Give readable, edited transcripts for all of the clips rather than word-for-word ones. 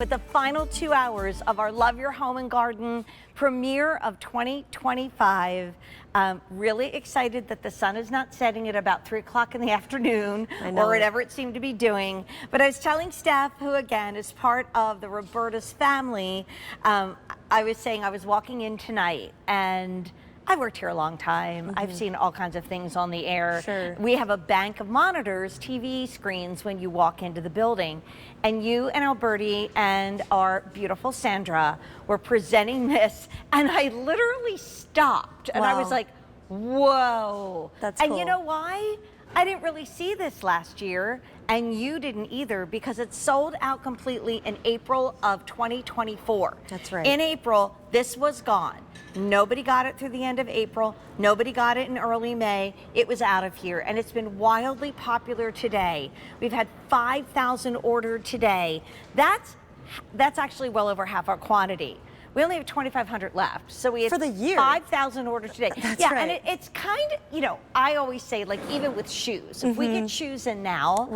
With the final 2 hours of our Love Your Home and Garden premiere of 2025. Really excited that the sun is not setting at about 3 o'clock in the afternoon or whatever it seemed to be doing. But I was telling Steph, who again is part of the Roberta's family, I was saying I was walking in tonight and I worked here a long time. I've seen all kinds of things on the air. Sure. We have a bank of monitors, TV screens when you walk into the building. And you and Alberti and our beautiful Sandra were presenting this, and I literally stopped. And I was like, whoa. That's and cool. you know why? I didn't really see this last year, and you didn't either, because it sold out completely in April of 2024. That's right. In April, this was gone. Nobody got it through the end of April. Nobody got it in early May. It was out of here, and it's been wildly popular today. We've had 5,000 ordered today. That's actually well over half our quantity. We only have 2,500 left, so we have for the year 5,000 orders today. That's yeah, right. and it's kind of, you know, I always say, like, even with shoes, if we get shoes in now,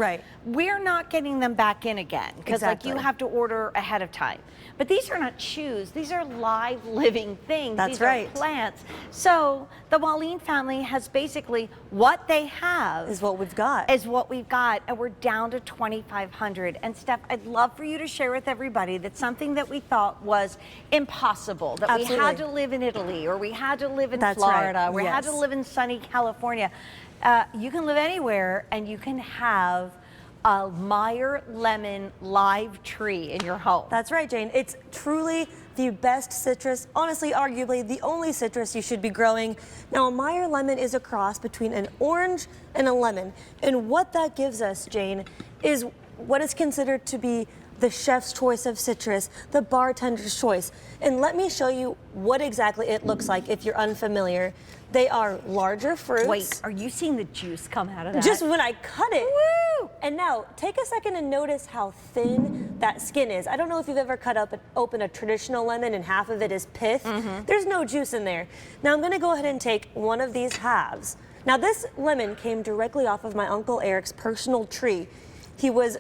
we're not getting them back in again, because like you have to order ahead of time. But these are not shoes; these are live, living things. That's these right. are plants. So the Wallin family has basically what they have is what we've got. And we're down to 2,500. And Steph, I'd love for you to share with everybody that something that we thought was impossible, that we had to live in Italy, or we had to live in Florida, or we had to live in sunny California. You can live anywhere, and you can have a Meyer lemon live tree in your home. That's right, Jane. It's truly the best citrus, honestly, arguably the only citrus you should be growing. Now, a Meyer lemon is a cross between an orange and a lemon. And what that gives us, Jane, is what is considered to be the chef's choice of citrus, the bartender's choice. And let me show you what exactly it looks like if you're unfamiliar. They are larger fruits. Wait, are you seeing the juice come out of that? Just when I cut it. Woo! And now, take a second and notice how thin that skin is. I don't know if you've ever cut up open a traditional lemon and half of it is pith. There's no juice in there. Now I'm gonna go ahead and take one of these halves. Now this lemon came directly off of my Uncle Eric's personal tree. He was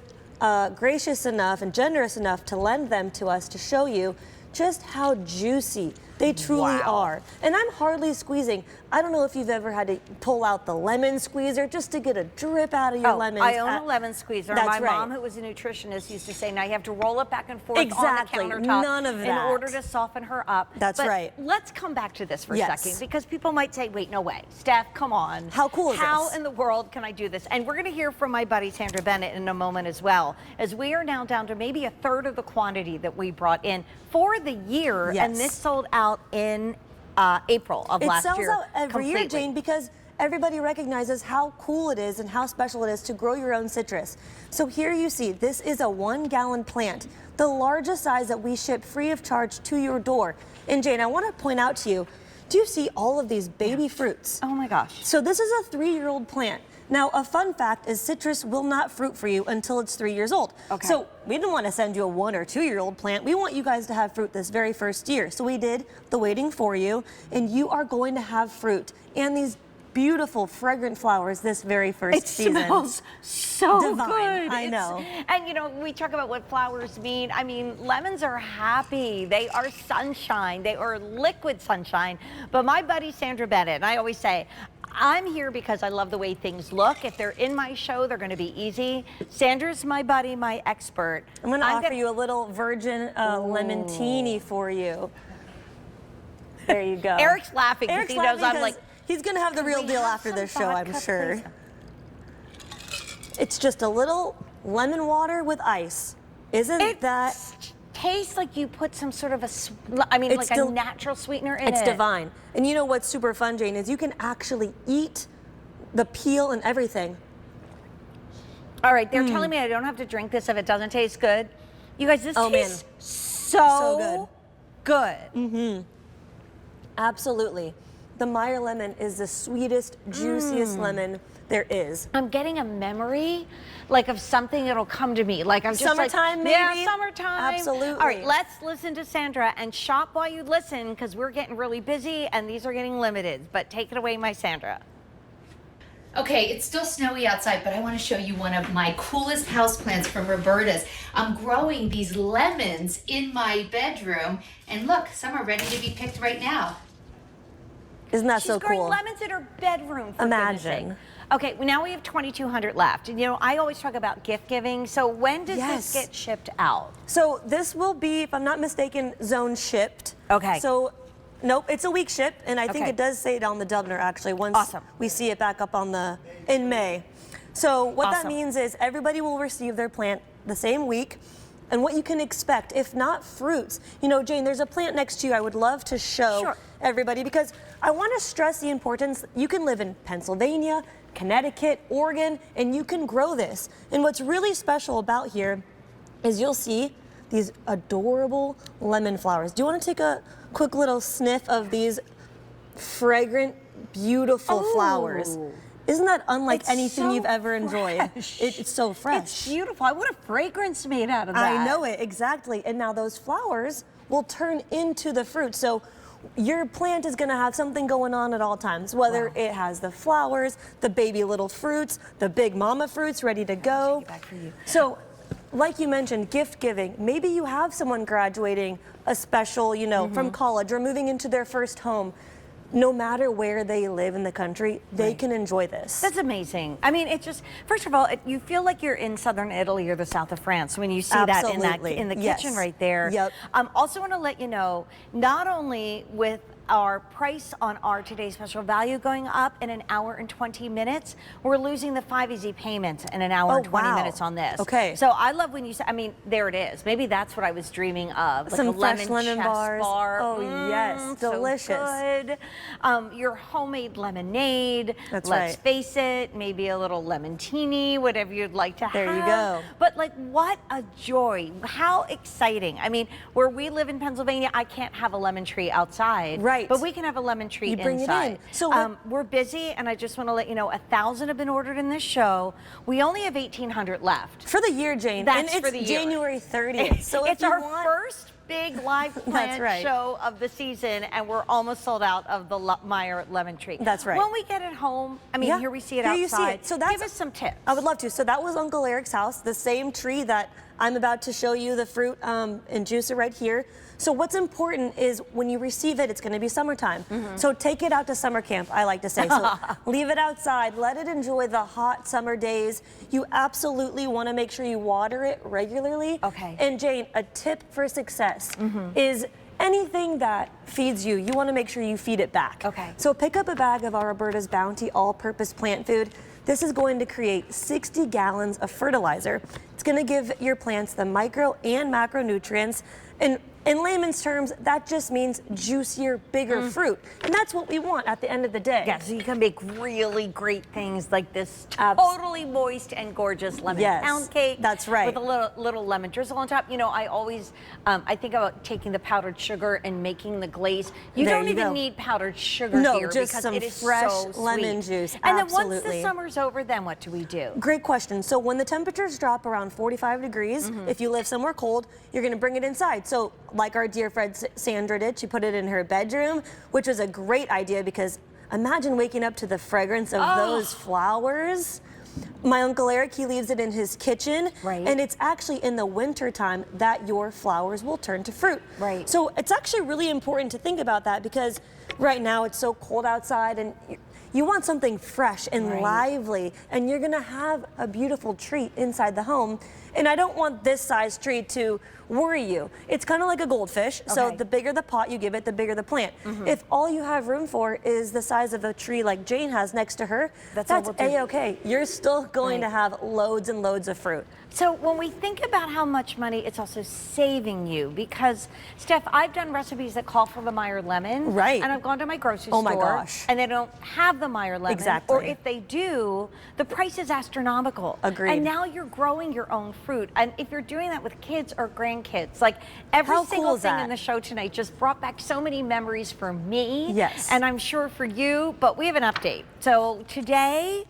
gracious enough and generous enough to lend them to us to show you just how juicy they truly are. And I'm hardly squeezing. I don't know if you've ever had to pull out the lemon squeezer just to get a drip out of your lemons. I own a lemon squeezer. That's My right. mom, who was a nutritionist, used to say, now you have to roll it back and forth on the countertop None of that. in order to soften her up. That's right. Let's come back to this for a second, because people might say, wait, no way. Steph, come on. How cool is this? How in the world can I do this? And we're going to hear from my buddy Sandra Bennett in a moment as well, as we are now down to maybe a third of the quantity that we brought in for the year. And this sold out in April of last year. It sells out every year, Jane, because everybody recognizes how cool it is and how special it is to grow your own citrus. So here you see, this is a 1-gallon plant, the largest size that we ship free of charge to your door. And Jane, I want to point out to you, do you see all of these baby fruits? Oh my gosh. So this is a 3-year-old plant. Now, a fun fact is citrus will not fruit for you until it's 3 years old. So we didn't want to send you a 1 or 2-year-old plant. We want you guys to have fruit this very first year. So we did the waiting for you, and you are going to have fruit and these beautiful, fragrant flowers this very first season. It smells so divine. good. I know. And you know, we talk about what flowers mean. I mean, lemons are happy. They are sunshine. They are liquid sunshine. But my buddy Sandra Bennett, and I always say, I'm here because I love the way things look. If they're in my show, they're going to be easy. Sandra's my buddy, my expert. I'm going to offer you a little virgin lemon teeny for you. There you go. Eric's laughing because he knows I'm like, he's going to have the real deal after this show, I'm sure. It's just a little lemon water with ice. Isn't that... tastes like you put some sort of a natural sweetener in it. It's divine. And you know what's super fun, Jane, is you can actually eat the peel and everything. All right, they're telling me I don't have to drink this if it doesn't taste good. You guys, this tastes so good. Absolutely. The Meyer lemon is the sweetest, juiciest lemon there is. I'm getting a memory, like, of something that'll come to me. Like, I'm just summertime, like, maybe? yeah, summertime. Absolutely. All right, let's listen to Sandra and shop while you listen, because we're getting really busy and these are getting limited. But take it away, my Sandra. Okay, it's still snowy outside, but I want to show you one of my coolest houseplants from Roberta's. I'm growing these lemons in my bedroom, and look, some are ready to be picked right now. Isn't that so She's growing cool? lemons in her bedroom, for Imagine. goodness sake. Okay, well, now we have 2,200 left. And, you know, I always talk about gift giving. So when does this get shipped out? So this will be, if I'm not mistaken, zone shipped. Okay. So, nope, it's a week ship, and I think it does say it on the Dubner actually. Once we see it back up on in May. So what that means is everybody will receive their plant the same week. And what you can expect, if not fruits. You know, Jane, there's a plant next to you I would love to show everybody, because I want to stress the importance. You can live in Pennsylvania, Connecticut, Oregon, and you can grow this. And what's really special about here is you'll see these adorable lemon flowers. Do you want to take a quick little sniff of these fragrant, beautiful flowers? Isn't that unlike anything you've ever enjoyed? It's so fresh. It's beautiful. What a fragrance made out of that. I know it, exactly. And now those flowers will turn into the fruit. So your plant is gonna have something going on at all times, whether it has the flowers, the baby little fruits, the big mama fruits ready to go. Take it back for you. So, like you mentioned, gift giving. Maybe you have someone graduating a special, you know, from college or moving into their first home. No matter where they live in the country, they can enjoy this. That's amazing. I mean, it's just, first of all, you feel like you're in southern Italy or the south of France when you see that in the kitchen right there. Yep. Also want to let you know, not only with our price on our today's special value going up in an hour and 20 minutes, we're losing the 5 easy payments in an hour and 20 minutes on this. Okay. So I love when you say, I mean, there it is. Maybe that's what I was dreaming of. Like some a fresh lemon bars. bar. Oh yes, delicious. So good. Your homemade lemonade. That's Let's face it, maybe a little lemon-tini, whatever you'd like to have. There you go. But like, what a joy. How exciting. I mean, where we live in Pennsylvania, I can't have a lemon tree outside. Right. But we can have a lemon tree You bring inside. it in. So we're busy, and I just want to let you know, 1,000 have been ordered in this show. We only have 1,800 left. for the year, Jane. That's and it's for the year. January 30th. So it's if you our want, first big live plant show of the season, and we're almost sold out of the Meyer lemon tree. That's right. When we get it home, I mean, here we see it Here outside. you see it. So give us some tips. I would love to. So that was Uncle Eric's house, the same tree that I'm about to show you the fruit and juicer right here. So what's important is when you receive it, it's going to be summertime. So take it out to summer camp, I like to say. So leave it outside, let it enjoy the hot summer days. You absolutely want to make sure you water it regularly. Okay. And Jane, a tip for success is anything that feeds you, you want to make sure you feed it back. Okay. So pick up a bag of our Roberta's Bounty all-purpose plant food. This is going to create 60 gallons of fertilizer. It's going to give your plants the micro and macronutrients. And in layman's terms, that just means juicier, bigger fruit. And that's what we want at the end of the day. Yeah, so you can make really great things like this totally moist and gorgeous lemon pound cake. That's right. With a little lemon drizzle on top. You know, I always, I think about taking the powdered sugar and making the glaze. You don't even need powdered sugar here just because some it is fresh so sweet. lemon juice. And then once the summer's over, then what do we do? Great question. So when the temperatures drop around 45 degrees, if you live somewhere cold, you're going to bring it inside. So like our dear friend Sandra did, she put it in her bedroom, which was a great idea because imagine waking up to the fragrance of those flowers. My Uncle Eric, he leaves it in his kitchen, and it's actually in the winter time that your flowers will turn to fruit. Right. So it's actually really important to think about that because right now it's so cold outside and you want something fresh and lively, and you're gonna have a beautiful treat inside the home. And I don't want this size tree to worry you. It's kind of like a goldfish. So the bigger the pot you give it, the bigger the plant. If all you have room for is the size of a tree like Jane has next to her, that's A-okay. You're still going to have loads and loads of fruit. So when we think about how much money it's also saving you, because Steph, I've done recipes that call for the Meyer lemon. Right. And I've gone to my grocery store. my gosh. And they don't have the Meyer lemon. Exactly. Or if they do, the price is astronomical. Agreed. And now you're growing your own fruit. And if you're doing that with kids or grandkids, like every single thing in the show tonight just brought back so many memories for me. Yes. And I'm sure for you, but we have an update. So today,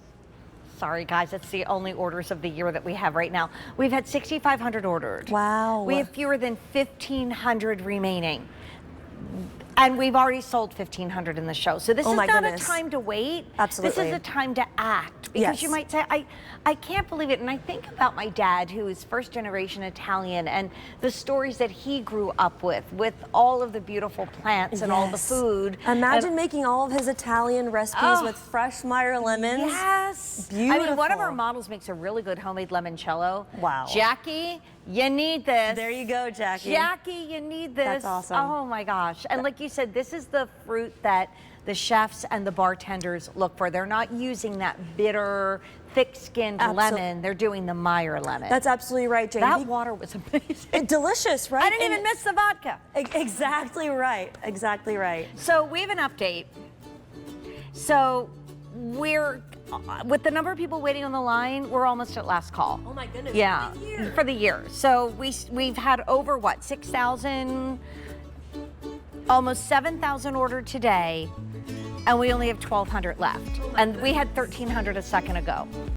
sorry guys, that's the only orders of the year that we have right now. We've had 6,500 ordered. Wow. We have fewer than 1,500 remaining. And we've already sold 1,500 in the show. So this Oh is my not goodness. a time to wait. Absolutely. This is a time to act. Because Yes. you might say, I can't believe it. And I think about my dad, who is first generation Italian, and the stories that he grew up with all of the beautiful plants and all the Yes. food. Imagine And- making all of his Italian recipes Oh. with fresh Meyer lemons. Yes. I mean, one of Beautiful. our models makes a really good homemade limoncello. Wow. Jackie, you need this. There you go, Jackie. Jackie, you need this. That's awesome. Oh my gosh. And like you said, this is the fruit that the chefs and the bartenders look for. They're not using that bitter, thick-skinned lemon. They're doing the Meyer lemon. That's absolutely right, Jane. that water was amazing. Delicious, right? I didn't And- even miss the vodka. Exactly right. Exactly right. So we have an update. So we're, with the number of people waiting on the line, we're almost at last call. Oh my goodness. Yeah, For the year. for the year. So we've had over what, 6,000, almost 7,000 ordered today, and we only have 1,200 left. And we had 1,300 a second ago.